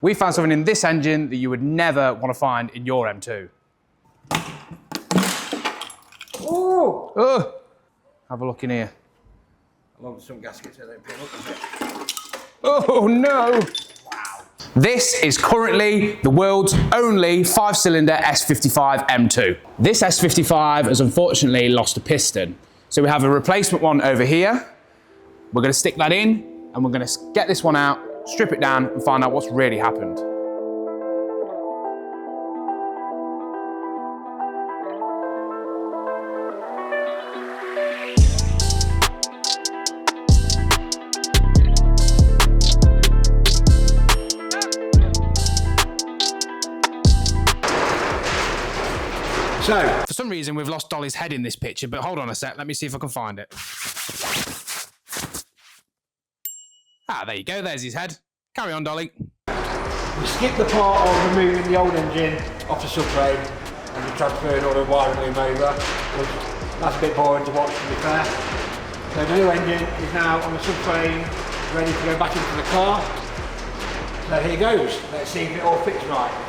We found something in this engine that you would never want to find in your M2. Oh! Oh! Have a look in here. Along with some gaskets that don't peel up a bit. Oh no! Wow. This is currently the world's only 5-cylinder S55 M2. This S55 has unfortunately lost a piston. So we have a replacement one over here. We're going to stick that in and we're going to get this one out, strip it down and find out what's really happened. So, for some reason we've lost Dolly's head in this picture, but hold on a sec, let me see if I can find it. Ah, there you go, there's his head. Carry on, Dolly. we skipped the part of removing the old engine off the subframe and transferring all the wiring loom over. That's a bit boring to watch, to be fair. So the new engine is now on the subframe, ready to go back into the car. So here goes. Let's see if it all fits right.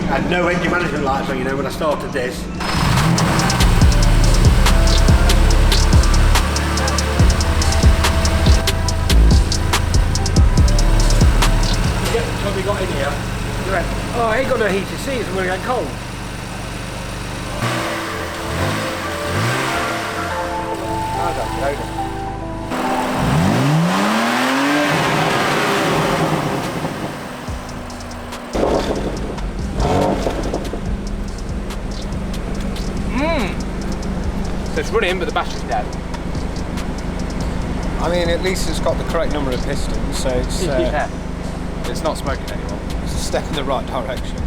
I had no engine management lights on, you know, when I started this. What we got in here? Oh, I ain't got no heated seats, I'm going to get cold. I don't know. So it's running, but the battery's dead. I mean, at least it's got the correct number of pistons, so it's, Yeah. It's not smoking anymore. it's a step in the right direction.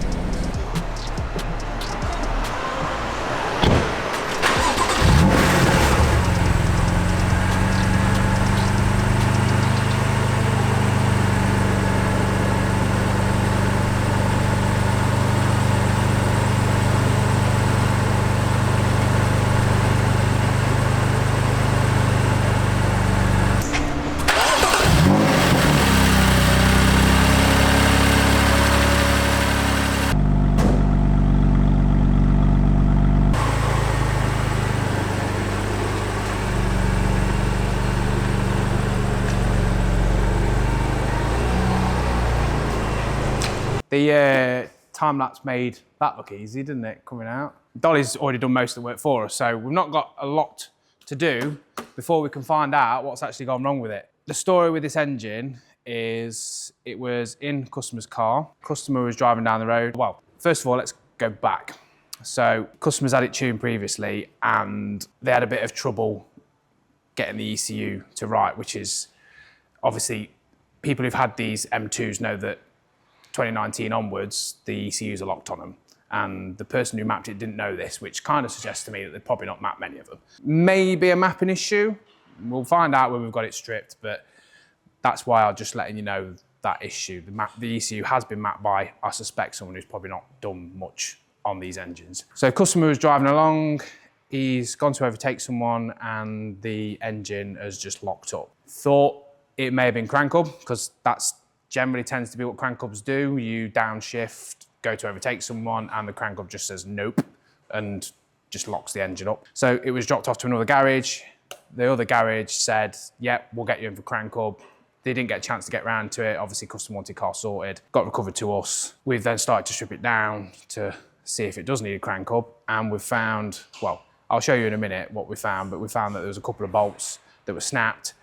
The time-lapse made that look easy, didn't it, coming out? Dolly's already done most of the work for us, so we've not got a lot to do before we can find out what's actually gone wrong with it. The story with this engine is it was in customer's car. Customer was driving down the road. Well, first of all, let's go back. So customers had it tuned previously and they had a bit of trouble getting the ECU to right, which is obviously people who've had these M2s know that 2019 onwards, the ECUs are locked on them. And the person who mapped it didn't know this, which kind of suggests to me that they've probably not mapped many of them. Maybe a mapping issue. We'll find out when we've got it stripped, but that's why I'm just letting you know that issue. The ECU has been mapped by, I suspect, someone who's probably not done much on these engines. So customer was driving along, he's gone to overtake someone and the engine has just locked up. Thought it may have been crank hub, because that's generally tends to be what crank hubs do. You downshift, go to overtake someone, and the crank hub just says nope and just locks the engine up. So it was dropped off to another garage. The other garage said, yep, we'll get you in for crank hub. They didn't get a chance to get round to it. Obviously, customer wanted car sorted, got recovered to us. We've then started to strip it down to see if it does need a crank hub. And we've found, well, I'll show you in a minute what we found, but we found that there was a couple of bolts that were snapped.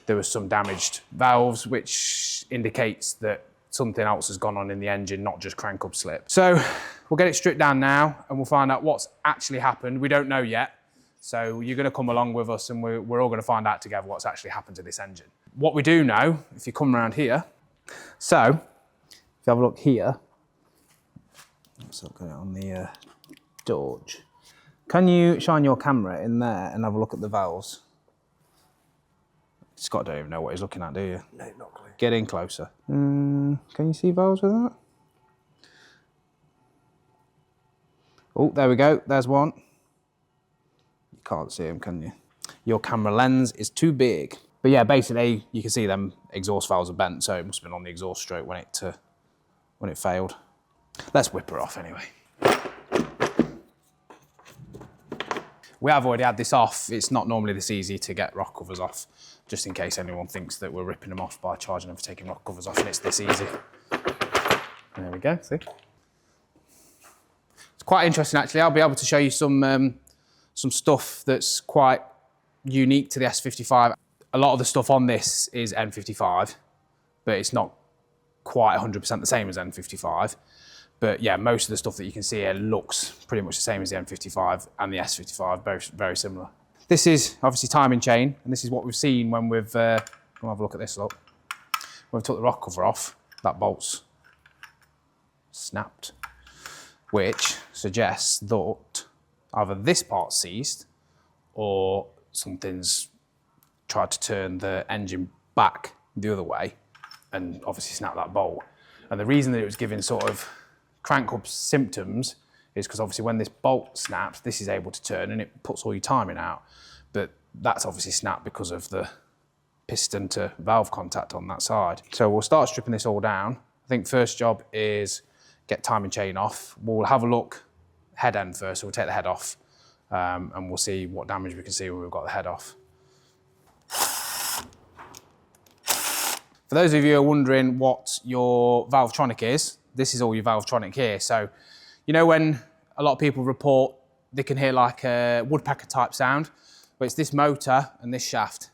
There was some damaged valves, which indicates that something else has gone on in the engine, not just crank hub slip. So we'll get it stripped down now and we'll find out what's actually happened. We don't know yet. So you're gonna come along with us and we're all gonna find out together what's actually happened to this engine. What we do know, if you come around here, so if you have a look here, so I've got it on the Dodge. Can you shine your camera in there and have a look at the valves? Scott don't even know what he's looking at, do you? No, not clear. Get in closer. Can you see valves with that? Oh, there we go. There's one. You can't see them, can you? Your camera lens is too big. But yeah, basically, you can see them exhaust valves are bent, so it must have been on the exhaust stroke when it failed. Let's whip her off anyway. We have already had this off. It's not normally this easy to get rock covers off, just in case anyone thinks that we're ripping them off by charging them for taking rock covers off, and it's this easy. There we go, see? It's quite interesting, actually. I'll be able to show you some stuff that's quite unique to the S55. A lot of the stuff on this is N55, but it's not quite 100% the same as N55. But yeah, most of the stuff that you can see here looks pretty much the same as the N55 and the S55, very, very similar. This is obviously timing chain, and this is what we've seen when we've, come have a look at this, look. When we took the rock cover off, that bolt's snapped, which suggests that either this part's seized or something's tried to turn the engine back the other way and obviously snap that bolt. And the reason that it was giving sort of crank up symptoms is because obviously when this bolt snaps, this is able to turn and it puts all your timing out. But that's obviously snapped because of the piston to valve contact on that side. So we'll start stripping this all down. I think first job is get timing chain off. We'll have a look head end first, so we'll take the head off and we'll see what damage we can see when we've got the head off. For those of you who are wondering what your Valvetronic is, this is all your Valvetronic here. So, you know when a lot of people report they can hear like a woodpecker type sound, but it's this motor and this shaft.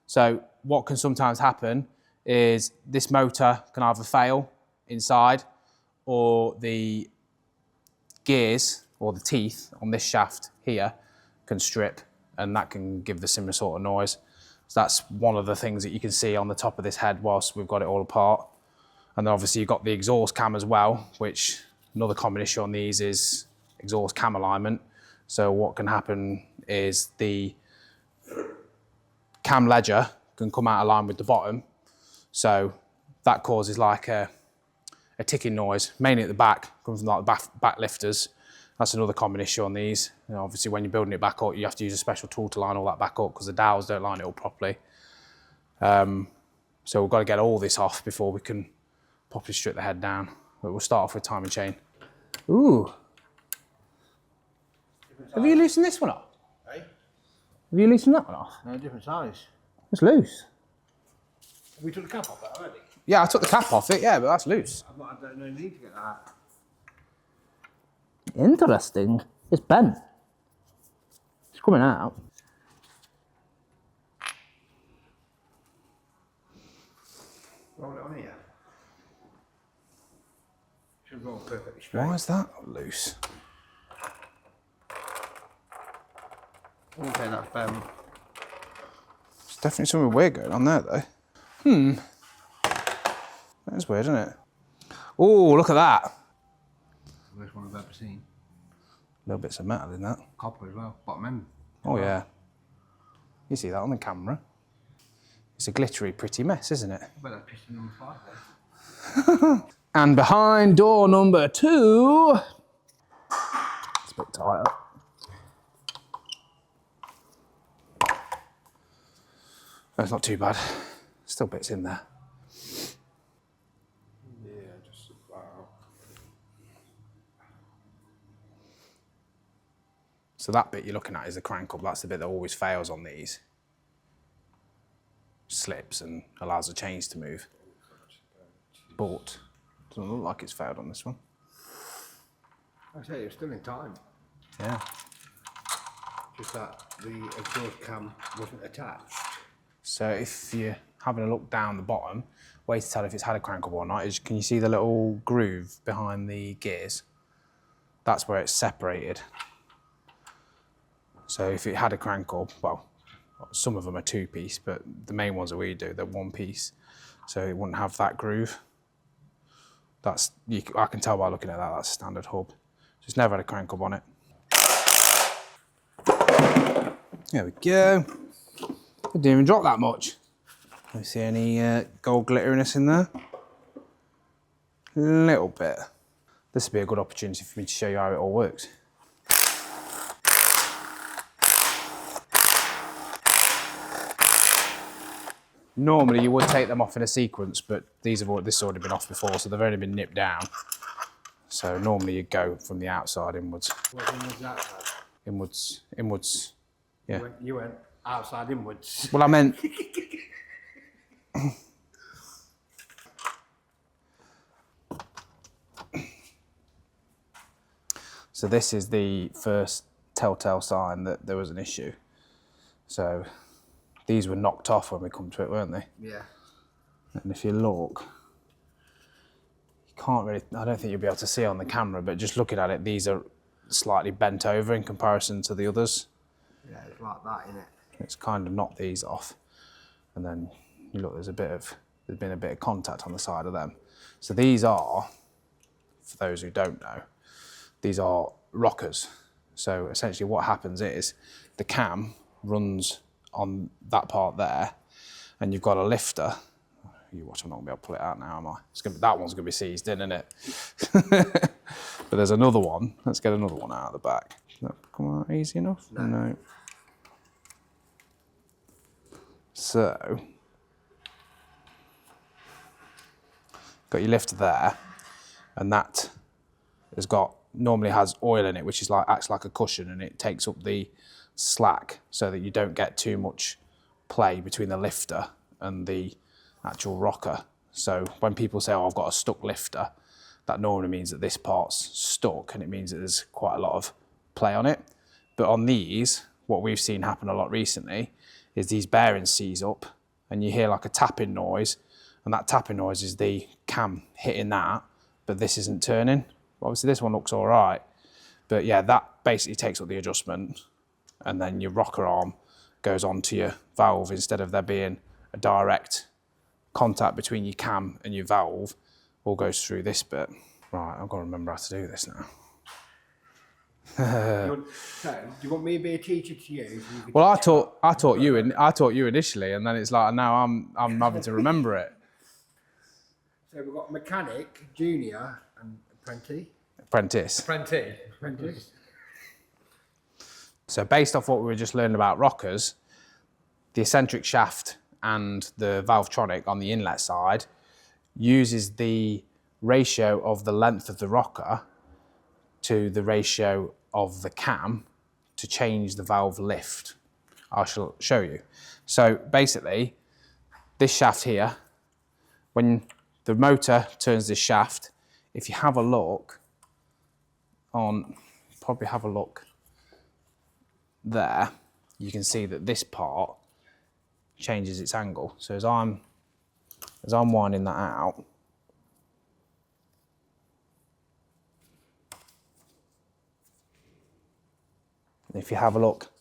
So what can sometimes happen is this motor can either fail inside or the gears or the teeth on this shaft here can strip, and that can give the similar sort of noise. So that's one of the things that you can see on the top of this head whilst we've got it all apart. And then obviously you've got the exhaust cam as well, which another common issue on these is exhaust cam alignment. So what can happen is the cam ledger can come out of line with the bottom. So that causes like a ticking noise, mainly at the back, comes from like the back lifters. That's another common issue on these. You know, obviously when you're building it back up, you have to use a special tool to line all that back up because the dowels don't line it up properly. So we've got to get all this off before we can properly strip the head down. But we'll start off with timing chain. Ooh. Have you loosened this one off? Eh? Have you loosened that one off? No, different size. It's loose. We took the cap off that already. Yeah, I took the cap off it, yeah, but that's loose. I don't know, need to get that. Interesting. It's bent. It's coming out. Roll it on here. Should roll perfectly straight. Why is that loose? Okay, that's better. There's definitely something weird going on there, though. That's weird, isn't it? Oh, look at that. Worst one I've ever seen. Little bits of metal in that. Copper as well, bottom end. Oh, yeah. You see that on the camera. It's a glittery, pretty mess, isn't it? I bet that's piston number 5 there. And behind door number 2, it's a bit tighter. No, it's not too bad. Still bits in there. Yeah, just about. So that bit you're looking at is the crank up. That's the bit that always fails on these. Slips and allows the chains to move. But doesn't look like it's failed on this one. I say it's still in time. Yeah. Just that the exhaust cam wasn't attached. So if you're having a look down the bottom, way to tell if it's had a crank up or not is, can you see the little groove behind the gears? That's where it's separated. So if it had a crank up, well, some of them are 2-piece, but the main ones that we do, they're 1-piece. So it wouldn't have that groove. I can tell by looking at that, that's a standard hub. So it's never had a crank up on it. There we go. Didn't even drop that much. Do you see any gold glitteriness in there? A little bit. This would be a good opportunity for me to show you how it all works. Normally you would take them off in a sequence, but this has already been off before, so they've only been nipped down. So normally you go from the outside inwards. What inwards outside? Inwards, yeah. You went outside inwards. Well, I meant... So this is the first telltale sign that there was an issue. So these were knocked off when we come to it, weren't they? Yeah. And if you look, you can't really, I don't think you'll be able to see on the camera, but just looking at it, these are slightly bent over in comparison to the others. Yeah, it's like that, isn't it? It's kind of knocked these off. And then you look, there's been a bit of contact on the side of them. So these are, for those who don't know, these are rockers. So essentially what happens is the cam runs on that part there, and you've got a lifter. You watch, I'm not gonna be able to pull it out now, am I? That one's gonna be seized in, isn't it? But there's another one. Let's get another one out of the back. Does that come out easy enough? No. So, got your lifter there, and that normally has oil in it, which is acts like a cushion, and it takes up the slack so that you don't get too much play between the lifter and the actual rocker. So when people say, oh, I've got a stuck lifter, that normally means that this part's stuck, and it means that there's quite a lot of play on it. But on these, what we've seen happen a lot recently is these bearings seize up, and you hear like a tapping noise, and that tapping noise is the cam hitting that, but this isn't turning. Obviously this one looks all right, but yeah, that basically takes up the adjustment, and then your rocker arm goes onto your valve instead of there being a direct contact between your cam and your valve. All goes through this bit. Right, I've got to remember how to do this now. Do you want me to be a teacher to you? Well, I taught you initially, and then it's like now I'm having to remember it. So we've got mechanic, junior, and Apprentice. apprentice. So based off what we were just learning about rockers, the eccentric shaft and the Valvetronic on the inlet side uses the ratio of the length of the rocker to the ratio of the cam to change the valve lift. I shall show you. So basically, this shaft here, when the motor turns this shaft, if you have a look there, you can see that this part changes its angle. So as I'm winding that out, if you have a look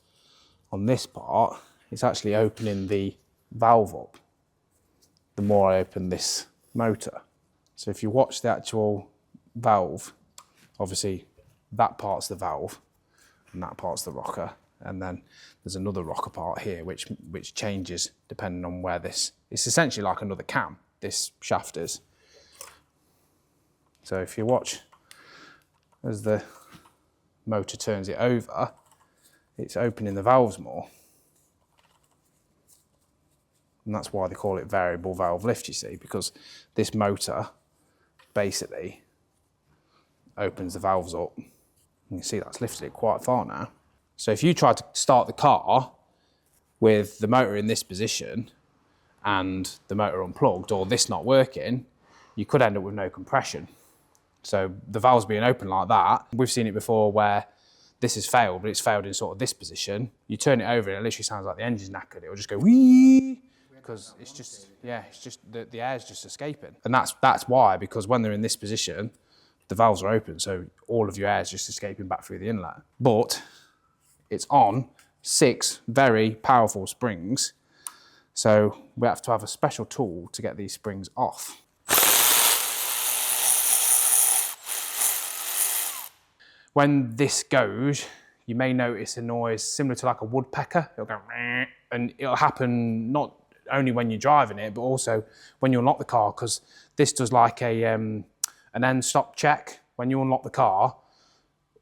on this part, it's actually opening the valve up the more I open this motor. So if you watch the actual valve, obviously that part's the valve and that part's the rocker, and then there's another rocker part here which changes depending on where it's essentially like another cam, this shaft is. So if you watch as the motor turns it over, it's opening the valves more. And that's why they call it variable valve lift, you see, because this motor basically opens the valves up. You can see that's lifted it quite far now. So if you try to start the car with the motor in this position and the motor unplugged or this not working, you could end up with no compression. So the valves being open like that, we've seen it before where this has failed, but it's failed in sort of this position. You turn it over and it literally sounds like the engine's knackered. It'll just go whee, because it's just, yeah, it's just, the air's just escaping. And that's why, because when they're in this position, the valves are open, so all of your air is just escaping back through the inlet. But it's on 6 very powerful springs, so we have to have a special tool to get these springs off. When this goes, you may notice a noise similar to like a woodpecker. It'll go, meh, and it'll happen not only when you're driving it, but also when you unlock the car, because this does like an end stop check. When you unlock the car,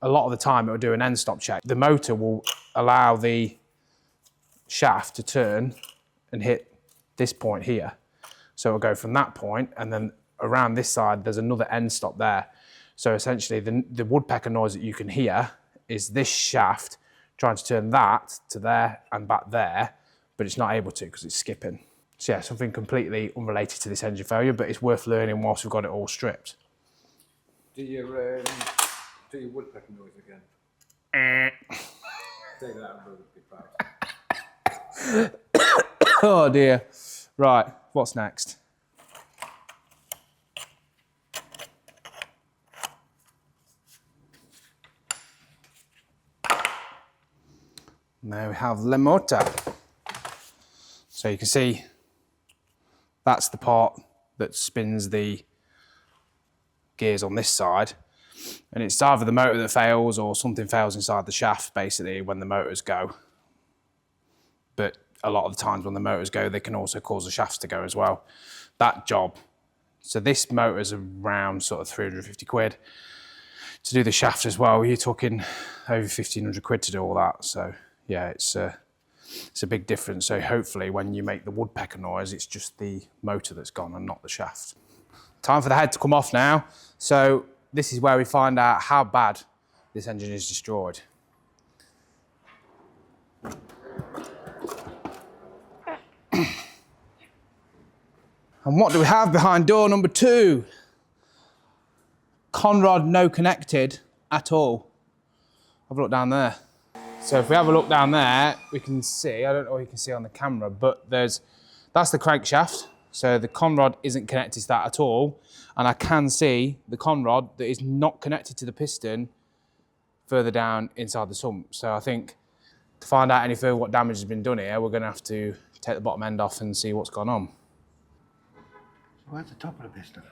a lot of the time it'll do an end stop check. The motor will allow the shaft to turn and hit this point here. So it'll go from that point, and then around this side, there's another end stop there. So essentially the woodpecker noise that you can hear is this shaft trying to turn that to there and back there, but it's not able to because it's skipping. So yeah, something completely unrelated to this engine failure, but it's worth learning whilst we've got it all stripped. Do your woodpecker noise again. Take that out and be fast. Oh dear. Right, what's next? Now we have the motor. So you can see that's the part that spins the gears on this side. And it's either the motor that fails or something fails inside the shaft basically when the motors go. But a lot of the times when the motors go, they can also cause the shafts to go as well. That job. So this motor's around sort of 350 quid. To do the shaft as well, you're talking over 1,500 quid to do all that. So yeah, it's a big difference. So hopefully when you make the woodpecker noise, it's just the motor that's gone and not the shaft. Time for the head to come off now. So this is where we find out how bad this engine is destroyed. And what do we have behind door number 2? Conrod no connected at all. Have a look down there. So if we have a look down there, we can see, I don't know what you can see on the camera, but that's the crankshaft. So the conrod isn't connected to that at all. And I can see the conrod that is not connected to the piston further down inside the sump. So I think to find out any further what damage has been done here, we're gonna have to take the bottom end off and see what's gone on. Where's the top of the piston?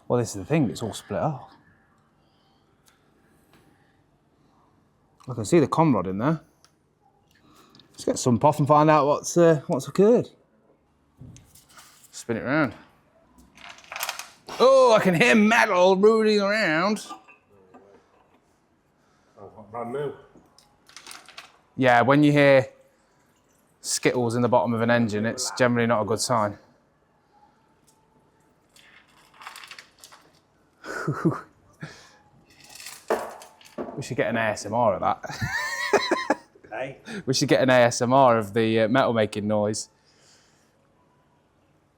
Well, this is the thing, it's all split off. I can see the conrod in there. Let's get some off and find out what's occurred. Spin it around. Oh, I can hear metal moving around. Oh, brand new. Yeah, when you hear skittles in the bottom of an engine, it's generally not a good sign. We should get an ASMR of that. Hey? We should get an ASMR of the metal making noise.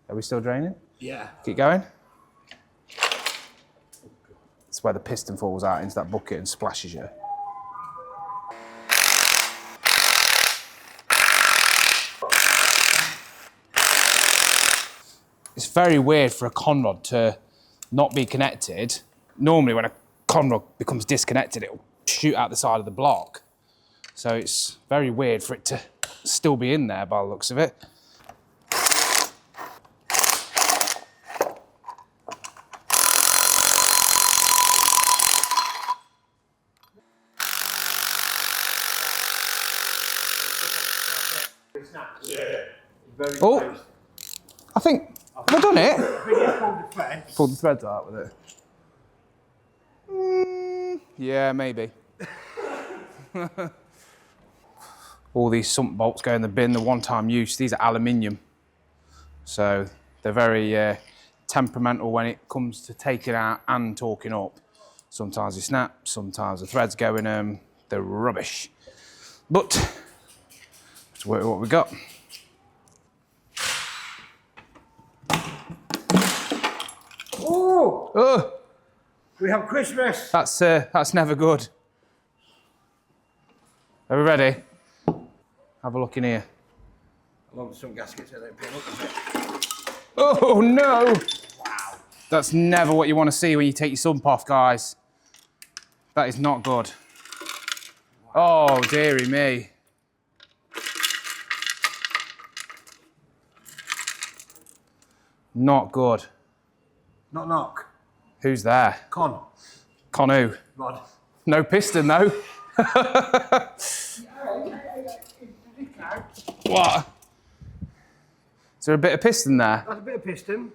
Are we still draining? Yeah. Keep going. It's where the piston falls out into that bucket and splashes you. It's very weird for a conrod to not be connected. Normally when a conrod becomes disconnected, it'll shoot out the side of the block. So it's very weird for it to still be in there by the looks of it. Oh, I think, have I done it? Pulled the threads out with it. Yeah, maybe. All these sump bolts go in the bin, the one-time use. These are aluminium. So they're very temperamental when it comes to taking out and torquing up. Sometimes they snap, sometimes the threads go in them. They're rubbish. But let's work with what we got. Oh! Oh, We have Christmas! that's never good. Are we ready? Have a look in here. Along with some gaskets that don't pin up a bit. Oh no! Wow. That's never what you want to see when you take your sump off, guys. That is not good. Oh, dearie me. Not good. Knock knock. Who's there? Con. Con who? Rod. No piston though. What? Is there a bit of piston there? That's a bit of piston.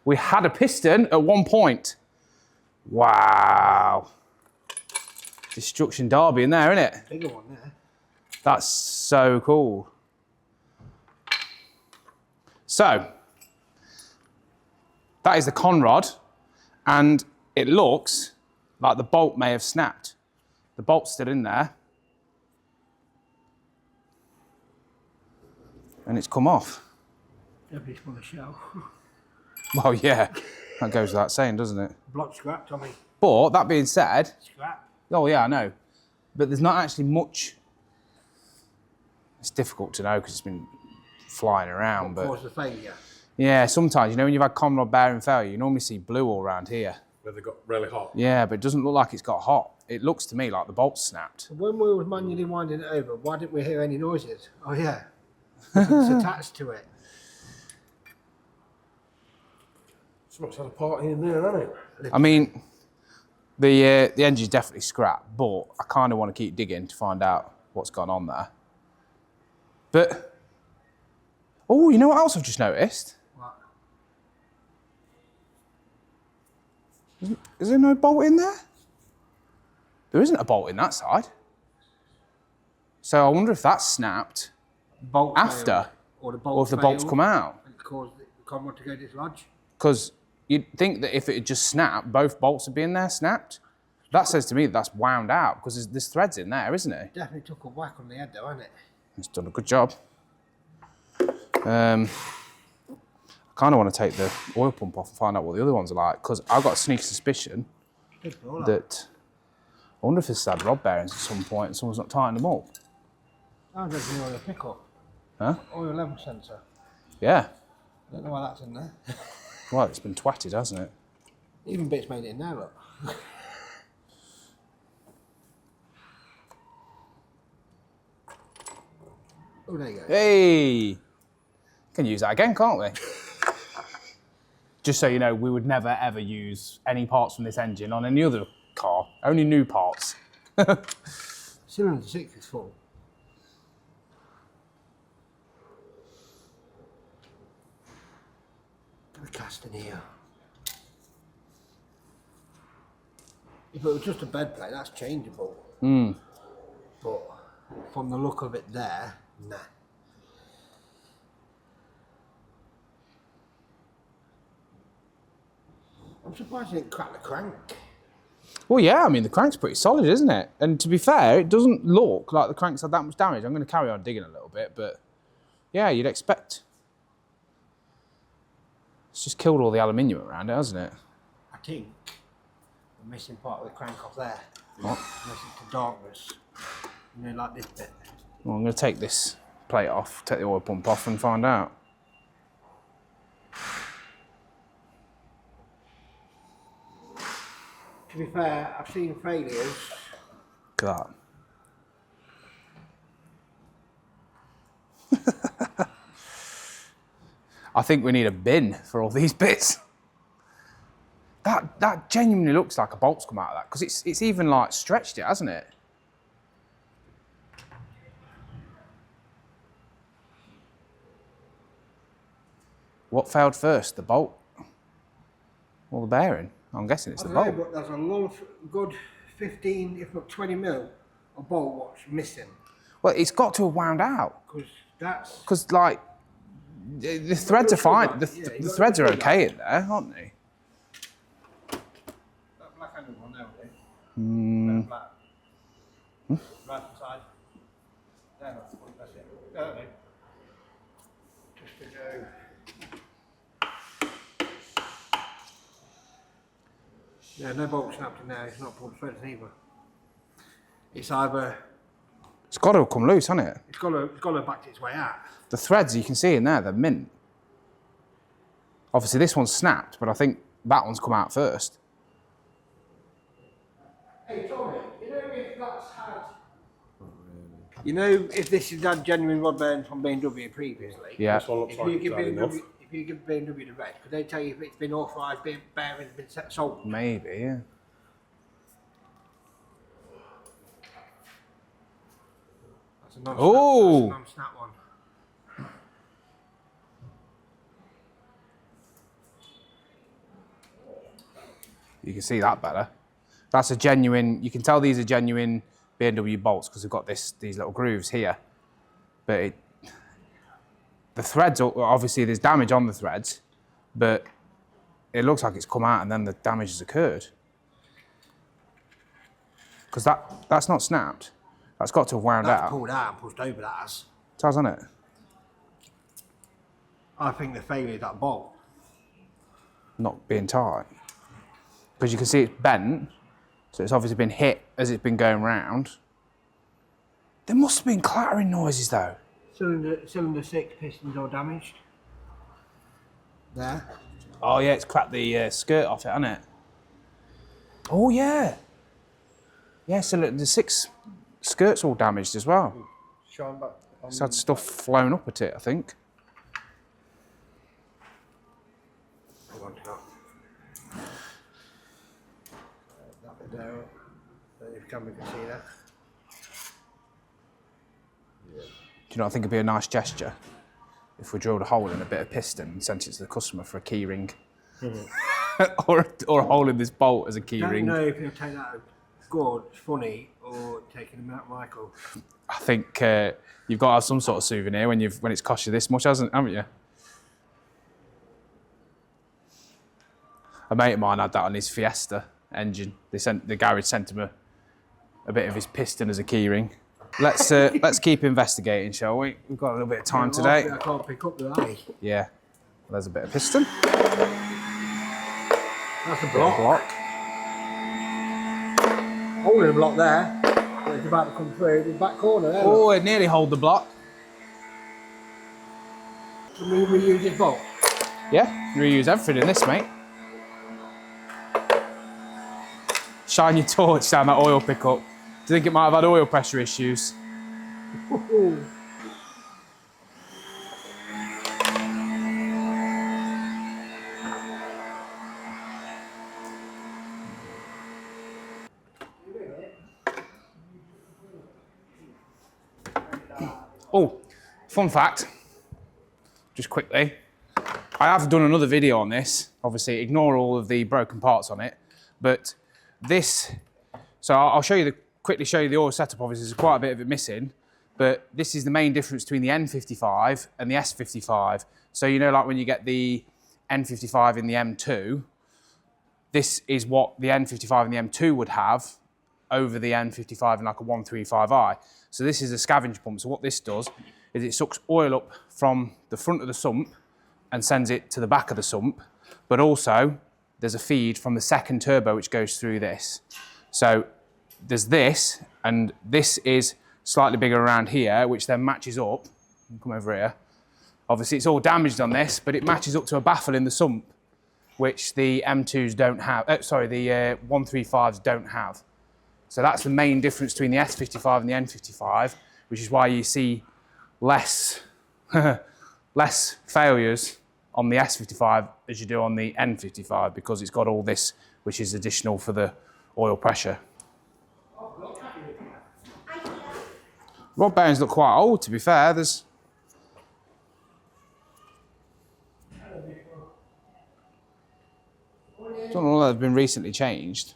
We had a piston at one point. Wow. Destruction Derby in there, isn't it? Bigger one there. That's so cool. So, that is the conrod, and it looks like the bolt may have snapped. The bolt's still in there. And it's come off. Definitely full of shell. Well, yeah, that goes without saying, doesn't it? Block scrap, Tommy. But that being said, Scrap. oh yeah, I know, but there's not actually much. It's difficult to know because it's been flying around. What but caused the failure? yeah, sometimes, you know, when you've had conrod bearing failure, you normally see blue all around here. Where they got really hot. Yeah, but it doesn't look like it's got hot. It looks to me like the bolt's snapped. When we were manually winding it over, why didn't we hear any noises? Oh yeah, it's attached to it. Someone's had a party in there, hasn't it? I mean, the engine's definitely scrapped, but I kind of want to keep digging to find out what's gone on there. But, oh, you know what else I've just noticed? What? Is there no bolt in there? There isn't a bolt in that side. So I wonder if that's snapped Bolt after, failed, or the bolt or if the bolt's failed come out. and caused the conrod to go dislodge. Because you'd think that if it had just snapped, both bolts would be in there snapped. That says to me that that's wound out, because there's threads in there, isn't it? Definitely took a whack on the head though, hasn't it? It's done a good job. I kind of want to take the oil pump off and find out what the other ones are like, because I've got a sneaky suspicion that I wonder if this had rod bearings at some point and someone's not tightening them up. I don't know the oil pickup. Huh? Oil level sensor. Yeah. I don't know why that's in there. Well, it's been twatted, hasn't it? Even bits made it in there, look. Oh, there you go. Hey! Can use that again, can't we? Just so you know, we would never ever use any parts from this engine on any other car. Only new parts. Cylinder 6 is full. Got a cast in here. If it was just a bed plate, that's changeable. But from the look of it there, nah. I'm surprised it didn't crack the crank. Well, yeah, I mean, the crank's pretty solid, isn't it? And to be fair, it doesn't look like the crank's had that much damage. I'm going to carry on digging a little bit, but yeah, you'd expect. It's just killed all the aluminium around it, hasn't it? I think the missing part of the crank off there. What? Missing to darkness. You know, like this bit. Well, I'm going to take this plate off, take the oil pump off and find out. To be fair, I've seen failures. Look at that. I think we need a bin for all these bits. That genuinely looks like a bolt's come out of that, because it's even like stretched it, hasn't it? What failed first, the bolt or the bearing? I'm guessing it's the bolt. But there's a lot of good 15, if not 20 mil of bolt what's missing. Well, it's got to have wound out. Because that's... Because, like, the threads are fine. The threads are okay in there, aren't they? That black handle one there, okay? Black. Right side. There, that's it. Okay. Just to go... Yeah, no bolt snapped in there, it's not pulled threads either. It's either... It's got to have come loose, hasn't it? It's got to have backed its way out. The threads you can see in there, they're mint. Obviously this one's snapped, but I think that one's come out first. Hey Tommy, you know if that's had... You know if this has had genuine rod bearings from BMW previously? Yeah. This one looks like it's had enough. If you give BMW the red, could they tell you if it's been authorised, bearings been sold? Maybe, yeah. Oh! Non-snap one. You can see that better. That's a genuine, you can tell these are genuine BMW bolts because they've got these little grooves here. But the threads, obviously there's damage on the threads, but it looks like it's come out and then the damage has occurred. Because that's not snapped. That's got to have wound out. That's pulled out and pushed over, that has. It has, hasn't it? I think the failure is that bolt. Not being tight. Because you can see it's bent, so it's obviously been hit as it's been going round. There must have been clattering noises though. Cylinder 6 pistons are damaged. There. Oh yeah, it's cracked the skirt off it, hasn't it? Oh yeah. Yeah, so look, the 6 skirt's all damaged as well. Shine back. It's had stuff flown up at it, I think. That bit there. If you can see that. Do you not think it'd be a nice gesture if we drilled a hole in a bit of piston and sent it to the customer for a key ring? or a hole in this bolt as a key ring? I don't know if you'll take that good, funny, or taking them out, Michael. I think you've got to have some sort of souvenir when it's cost you this much, haven't you? A mate of mine had that on his Fiesta engine. The garage sent him a bit of his piston as a key ring. Let's keep investigating, shall we? We've got a little bit of time today. I can't pick up the eye. Yeah. Well, there's a bit of piston. That's a block. Hole in the block there. It's about to come through the back corner there. Oh, it nearly hold the block. Can we reuse this bolt? Yeah, reuse everything in this, mate. Shine your torch down that oil pickup. Do you think it might have had oil pressure issues? Oh, fun fact, just quickly. I have done another video on this. Obviously, ignore all of the broken parts on it. But this, so I'll quickly show you the oil setup. Obviously, there's quite a bit of it missing. But this is the main difference between the N55 and the S55. So you know, like when you get the N55 in the M2, this is what the N55 and the M2 would have over the N55 in like a 135i. So this is a scavenge pump. So what this does is it sucks oil up from the front of the sump and sends it to the back of the sump. But also there's a feed from the second turbo which goes through this. So there's this, and this is slightly bigger around here, which then matches up. Come over here. Obviously it's all damaged on this, but it matches up to a baffle in the sump, which the M2s don't have, the 135s don't have. So that's the main difference between the S55 and the N55, which is why you see less failures on the S55 as you do on the N55, because it's got all this, which is additional for the oil pressure. Rod bearings look quite old, to be fair. There's don't know whether they've been recently changed.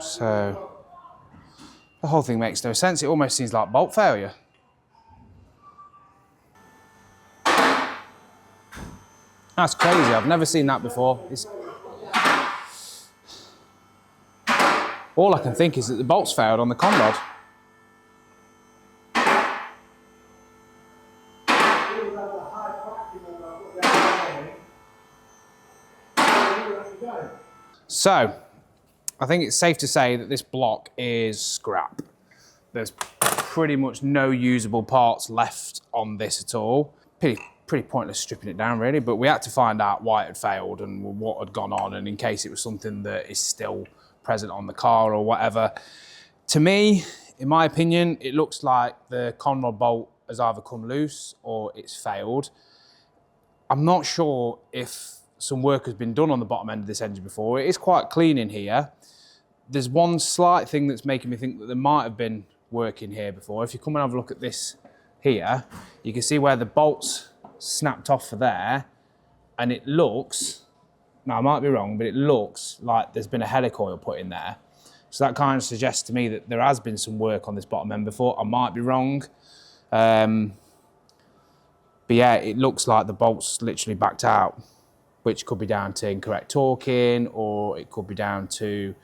So the whole thing makes no sense. It almost seems like bolt failure. That's crazy. I've never seen that before. All I can think is that the bolts failed on the con rod. So, I think it's safe to say that this block is scrap. There's pretty much no usable parts left on this at all. Pretty pointless stripping it down really, but we had to find out why it had failed and what had gone on, and in case it was something that is still present on the car or whatever. To me, in my opinion, it looks like the con rod bolt has either come loose or it's failed. I'm not sure if some work has been done on the bottom end of this engine before. It is quite clean in here. There's one slight thing that's making me think that there might have been working here before. If you come and have a look at this here, you can see where the bolts snapped off for there, and it looks, now I might be wrong, but it looks like there's been a helicoil put in there. So that kind of suggests to me that there has been some work on this bottom end before. I might be wrong. But yeah, it looks like the bolt's literally backed out, which could be down to incorrect torquing, or it could be down to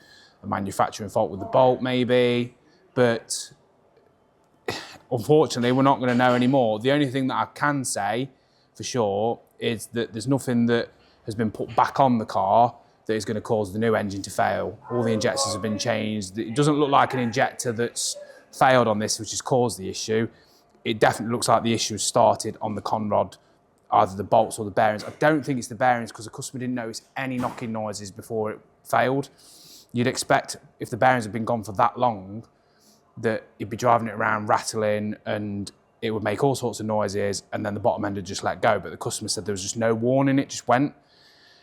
a manufacturing fault with the bolt maybe. But unfortunately, we're not going to know anymore. The only thing that I can say for sure is that there's nothing that has been put back on the car that is going to cause the new engine to fail. All the injectors have been changed. It doesn't look like an injector that's failed on this, which has caused the issue. It definitely looks like the issue started on the conrod, either the bolts or the bearings. I don't think it's the bearings because the customer didn't notice any knocking noises before it failed. You'd expect if the bearings had been gone for that long that you'd be driving it around rattling and it would make all sorts of noises, and then the bottom end would just let go. But the customer said there was just no warning, it just went,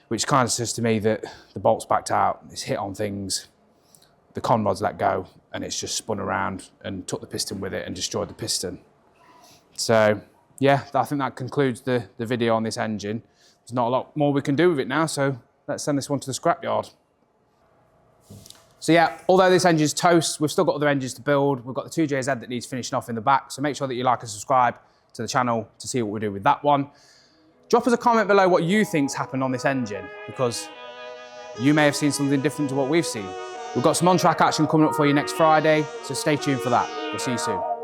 which kind of says to me that the bolt's backed out, it's hit on things, the conrod's let go, and it's just spun around and took the piston with it and destroyed the piston. So yeah, I think that concludes the video on this engine. There's not a lot more we can do with it now, so let's send this one to the scrapyard. So yeah, although this engine's toast, we've still got other engines to build. We've got the 2JZ that needs finishing off in the back, so make sure that you like and subscribe to the channel to see what we do with that one. Drop us a comment below what you think's happened on this engine, because you may have seen something different to what we've seen. We've got some on-track action coming up for you next Friday, so stay tuned for that. We'll see you soon.